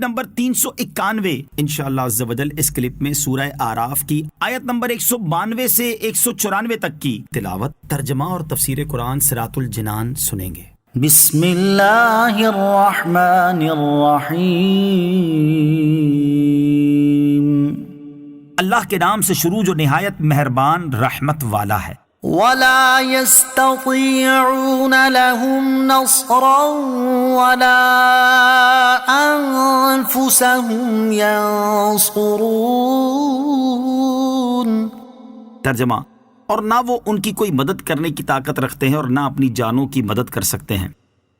Number 391 انشاءاللہ عز و جل اس کلپ میں سورہ اعراف کی آیت نمبر 192 سے 194 تک کی تلاوت، ترجمہ اور تفسیر قرآن صراط الجنان سنیں گے۔ بسم اللہ الرحمن الرحیم، اللہ کے نام سے شروع جو نہایت مہربان رحمت والا ہے۔ ولا يستطيعون لهم نصرا ولا انفسهم ينصرون۔ ترجمہ، اور نہ وہ ان کی کوئی مدد کرنے کی طاقت رکھتے ہیں اور نہ اپنی جانوں کی مدد کر سکتے ہیں۔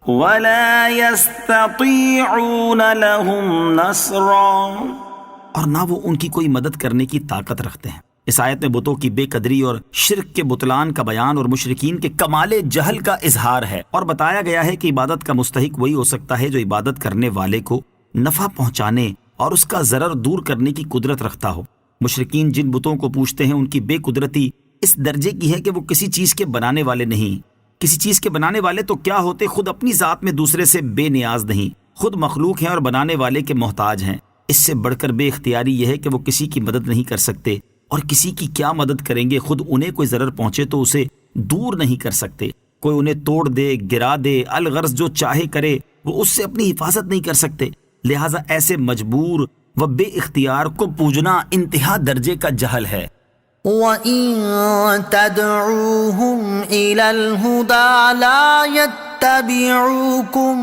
ولا يستطيعون لهم نصرا، اور نہ وہ ان کی کوئی مدد کرنے کی طاقت رکھتے ہیں۔ اس آیت میں بتوں کی بے قدری اور شرک کے بطلان کا بیان اور مشرکین کے کمال جہل کا اظہار ہے، اور بتایا گیا ہے کہ عبادت کا مستحق وہی ہو سکتا ہے جو عبادت کرنے والے کو نفع پہنچانے اور اس کا ضرر دور کرنے کی قدرت رکھتا ہو۔ مشرکین جن بتوں کو پوجتے ہیں ان کی بے قدرتی اس درجے کی ہے کہ وہ کسی چیز کے بنانے والے نہیں۔ کسی چیز کے بنانے والے تو کیا ہوتے، خود اپنی ذات میں دوسرے سے بے نیاز نہیں، خود مخلوق ہیں اور بنانے والے کے محتاج ہیں۔ اس سے بڑھ کر بے اختیاری یہ ہے کہ وہ کسی کی مدد نہیں کر سکتے، اور کسی کی کیا مدد کریں گے؟ خود انہیں کوئی ضرر پہنچے تو اسے دور نہیں کر سکتے۔ کوئی انہیں توڑ دے، گرا دے، الغرض جو چاہے کرے، وہ اس سے اپنی حفاظت نہیں کر سکتے۔ لہٰذا ایسے مجبور و بے اختیار کو پوجنا انتہا درجے کا جہل ہے۔ وَإِن تَدْعُوهُمْ إِلَى الْهُدَى لَا يَتَّبِعُوكُمْ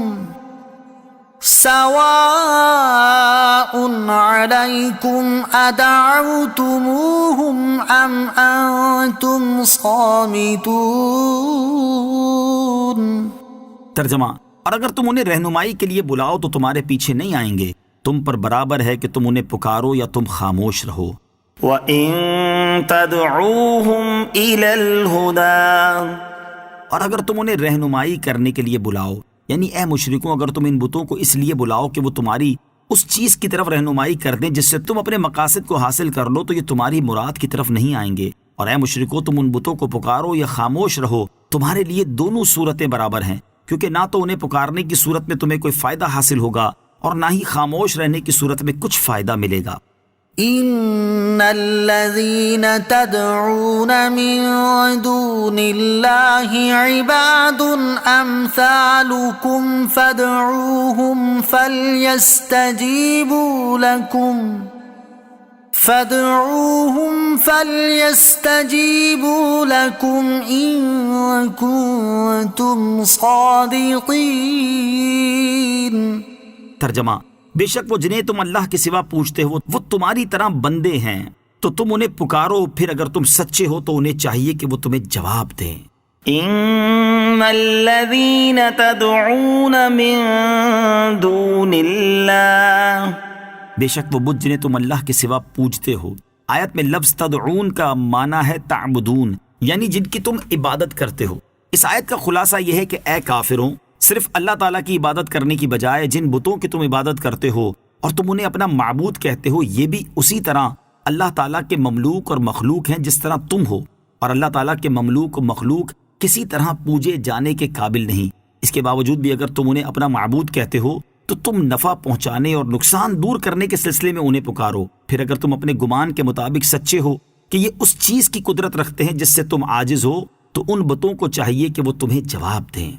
سواء علیکم ادعوتموہم ام انتم صامتون۔ ترجمہ، اور اگر تم انہیں رہنمائی کے لیے بلاؤ تو تمہارے پیچھے نہیں آئیں گے، تم پر برابر ہے کہ تم انہیں پکارو یا تم خاموش رہو۔ وَإِن تَدْعُوهُمْ إِلَى الْهُدَى، اور اگر تم انہیں رہنمائی کرنے کے لیے بلاؤ، یعنی اے مشرکوں اگر تم ان بتوں کو اس لیے بلاؤ کہ وہ تمہاری اس چیز کی طرف رہنمائی کر دیں جس سے تم اپنے مقاصد کو حاصل کر لو، تو یہ تمہاری مراد کی طرف نہیں آئیں گے۔ اور اے مشرکوں تم ان بتوں کو پکارو یا خاموش رہو، تمہارے لیے دونوں صورتیں برابر ہیں، کیونکہ نہ تو انہیں پکارنے کی صورت میں تمہیں کوئی فائدہ حاصل ہوگا اور نہ ہی خاموش رہنے کی صورت میں کچھ فائدہ ملے گا۔ ان الذین تدعون من دون اللہ عباد امثالکم فادعوہم فلیستجیبوا لکم ان کنتم صادقین۔ ترجمہ، بے شک وہ جنہیں تم اللہ کے سوا پوچھتے ہو وہ تمہاری طرح بندے ہیں، تو تم انہیں پکارو، پھر اگر تم سچے ہو تو انہیں چاہیے کہ وہ تمہیں جواب دیں۔ ان الذین تدعون من دون اللہ، بے شک وہ بت جنہیں تم اللہ کے سوا پوجتے ہو۔ آیت میں لفظ تدعون کا معنی ہے تعبدون، یعنی جن کی تم عبادت کرتے ہو۔ اس آیت کا خلاصہ یہ ہے کہ اے کافروں، صرف اللہ تعالیٰ کی عبادت کرنے کی بجائے جن بتوں کی تم عبادت کرتے ہو اور تم انہیں اپنا معبود کہتے ہو، یہ بھی اسی طرح اللہ تعالیٰ کے مملوک اور مخلوق ہیں جس طرح تم ہو، اور اللہ تعالیٰ کے مملوک و مخلوق کسی طرح پوجے جانے کے قابل نہیں۔ اس کے باوجود بھی اگر تم انہیں اپنا معبود کہتے ہو تو تم نفع پہنچانے اور نقصان دور کرنے کے سلسلے میں انہیں پکارو، پھر اگر تم اپنے گمان کے مطابق سچے ہو کہ یہ اس چیز کی قدرت رکھتے ہیں جس سے تم عاجز ہو، تو ان بتوں کو چاہیے کہ وہ تمہیں جواب دیں۔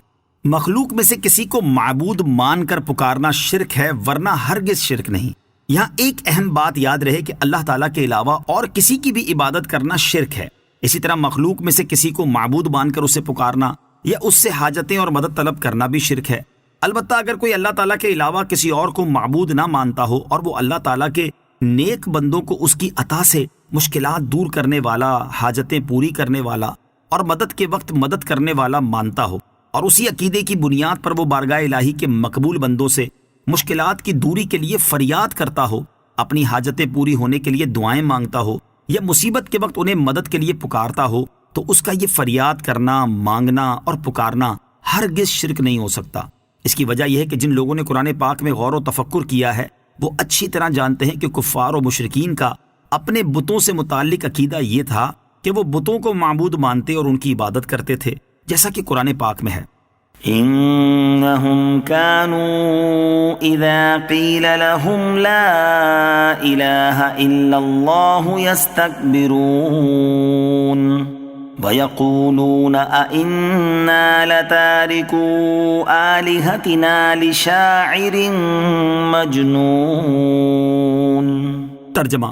مخلوق میں سے کسی کو معبود مان کر پکارنا شرک ہے، ورنہ ہرگز شرک نہیں۔ یہاں ایک اہم بات یاد رہے کہ اللہ تعالیٰ کے علاوہ اور کسی کی بھی عبادت کرنا شرک ہے۔ اسی طرح مخلوق میں سے کسی کو معبود مان کر اسے پکارنا یا اس سے حاجتیں اور مدد طلب کرنا بھی شرک ہے۔ البتہ اگر کوئی اللہ تعالیٰ کے علاوہ کسی اور کو معبود نہ مانتا ہو اور وہ اللہ تعالیٰ کے نیک بندوں کو اس کی عطا سے مشکلات دور کرنے والا، حاجتیں پوری کرنے والا اور مدد کے وقت مدد کرنے والا مانتا ہو، اور اسی عقیدے کی بنیاد پر وہ بارگاہ الہی کے مقبول بندوں سے مشکلات کی دوری کے لیے فریاد کرتا ہو، اپنی حاجتیں پوری ہونے کے لیے دعائیں مانگتا ہو یا مصیبت کے وقت انہیں مدد کے لیے پکارتا ہو، تو اس کا یہ فریاد کرنا، مانگنا اور پکارنا ہرگز شرک نہیں ہو سکتا۔ اس کی وجہ یہ ہے کہ جن لوگوں نے قرآن پاک میں غور و تفکر کیا ہے وہ اچھی طرح جانتے ہیں کہ کفار و مشرکین کا اپنے بتوں سے متعلق عقیدہ یہ تھا کہ وہ بتوں کو معبود مانتے اور ان کی عبادت کرتے تھے، جیسا کہ قرآن پاک میں ہے إنهم كانوا إذا قيل لهم لا إله إلا الله يستكبرون ويقولون أئنا لتاركو آلهتنا لشاعر مجنون۔ ترجمہ: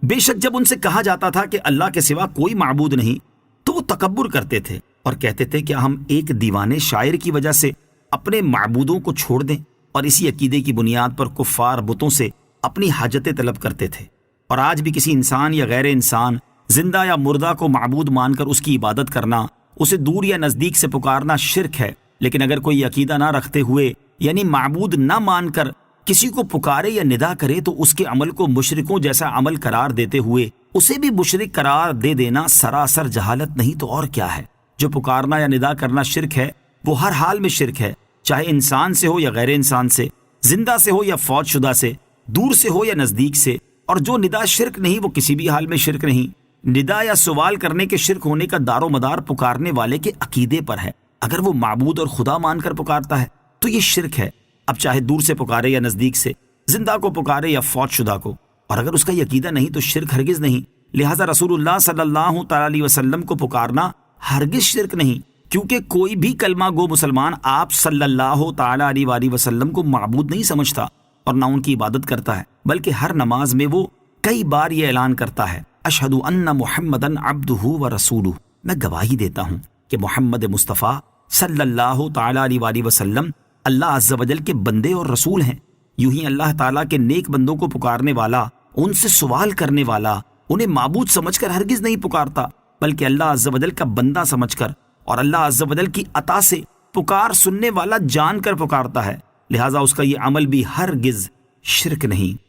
بے شک جب ان سے کہا جاتا تھا کہ اللہ کے سوا کوئی معبود نہیں تو وہ تکبر کرتے تھے اور کہتے تھے کہ ہم ایک دیوانے شاعر کی وجہ سے اپنے معبودوں کو چھوڑ دیں، اور اسی عقیدے کی بنیاد پر کفار بتوں سے اپنی حاجتیں طلب کرتے تھے۔ اور آج بھی کسی انسان یا غیر انسان، زندہ یا مردہ کو معبود مان کر اس کی عبادت کرنا، اسے دور یا نزدیک سے پکارنا شرک ہے۔ لیکن اگر کوئی عقیدہ نہ رکھتے ہوئے، یعنی معبود نہ مان کر کسی کو پکارے یا ندا کرے، تو اس کے عمل کو مشرکوں جیسا عمل قرار دیتے ہوئے اسے بھی مشرک قرار دے دینا سراسر جہالت نہیں تو اور کیا ہے۔ جو پکارنا یا ندا کرنا شرک ہے وہ ہر حال میں شرک ہے، چاہے انسان سے ہو یا غیر انسان سے، زندہ سے ہو یا فوت شدہ سے، دور سے ہو یا نزدیک سے۔ اور جو ندا شرک نہیں وہ کسی بھی حال میں شرک نہیں۔ ندا یا سوال کرنے کے شرک ہونے کا دار و مدار پکارنے والے کے عقیدے پر ہے۔ اگر وہ معبود اور خدا مان کر پکارتا ہے تو یہ شرک ہے، اب چاہے دور سے پکارے یا نزدیک سے، زندہ کو پکارے یا فوت شدہ کو۔ اور اگر اس کا یہ عقیدہ نہیں تو شرک ہرگز نہیں۔ لہٰذا رسول اللہ صلی اللہ تعالی علیہ وسلم کو پکارنا ہرگز شرک نہیں، کیونکہ کوئی بھی کلمہ گو مسلمان آپ صلی اللہ تعالی علیہ وآلہ وسلم کو معبود نہیں سمجھتا اور نہ ان کی عبادت کرتا ہے، بلکہ ہر نماز میں وہ کئی بار یہ اعلان کرتا ہے، اشہد ان محمدً عبدہ ورسولہ، میں گواہی دیتا ہوں کہ محمد مصطفیٰ صلی اللہ تعالی علیہ وآلہ وسلم اللہ عز و جل کے بندے اور رسول ہیں۔ یوں ہی اللہ تعالیٰ کے نیک بندوں کو پکارنے والا، ان سے سوال کرنے والا، انہیں معبود سمجھ کر ہرگز نہیں پکارتا، بلکہ اللہ عز و جل کا بندہ سمجھ کر اور اللہ عز و جل کی عطا سے پکار سننے والا جان کر پکارتا ہے۔ لہٰذا اس کا یہ عمل بھی ہرگز شرک نہیں۔